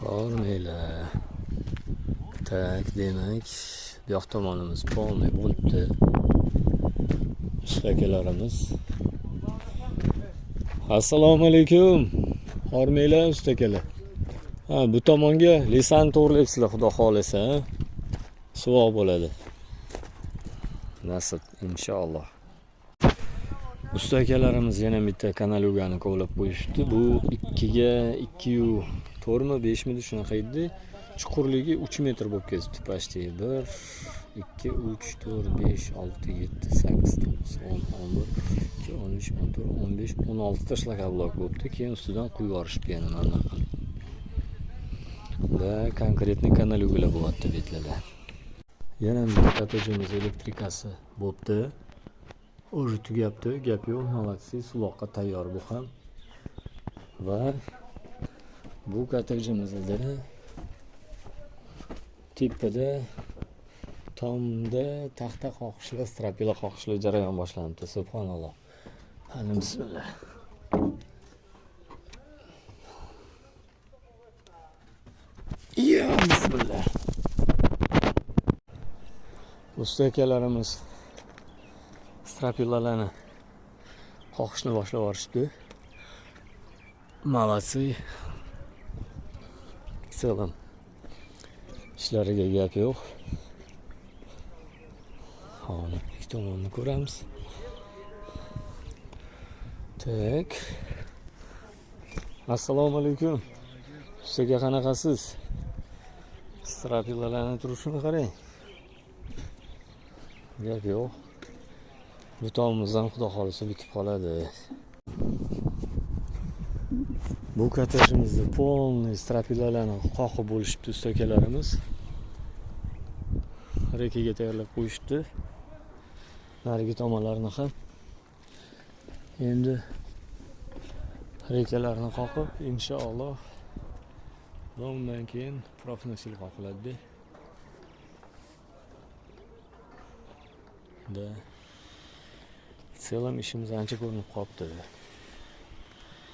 Hormaylar. Tak, demak, bu yoq tomonimiz polniy bo'libdi. Ustakalarimiz. Assalomu alaykum. Hormaylar ustakalar. Ha, bu tomonga lisan to'g'rilayapsizlar, xudo xolasa. Savob bo'ladi. Nasib inshaalloh. Ustakalarimiz yana bitta kanalugani kovlab qo'yishdi. Bu 2 ga 2,4 mi 5 mi shunaqa edi. Chuqurligi 3 metr bo'lib ketibdi pasti. 1 2 3 4 5 6 7 8 9 10 11 12 13 14 15 16 tashlagan blok bo'libdi. Keyin ustidan quyib yorishib yana mana qilib. Va konkretni kanalugalar bo'lyapti betlarda. Yana bitta katajimiz elektrikasi bo'libdi. O'zi tugabdi, gap yo'q, молодцы, suloqqa tayyor bu ham. Va bu katajimizda tepada tomda taxta qoqishlar, strapila qoqishlar jarayon boshlanibdi. Subhanalloh. Hali bismillah. Ya bismillah. Ustakalarimiz strapilalarni qoqishni boshlab yuborishdi. Молодцы. Selam. İşlariga gap yo'q. Hozir ikki tomonni ko'ramiz. Tak. Assalomu alaykum. Sizga qanaqasiz? Strapilalarning turishini qarang. Gap yo'q. Bu tomimizdan xudo xolisa bitib qoladi. Bu katajimizda polniy strapilalarni qoqib bo'lishibdi ustakalarimiz. Rekiga tayyorlab qo'yishdi. Narigi tomonlarini ham. Endi rekalarni qoqib, inshaalloh undan keyin profnasil qoqiladi. Da selam ishimiz ancha ko'rinib qolibdi.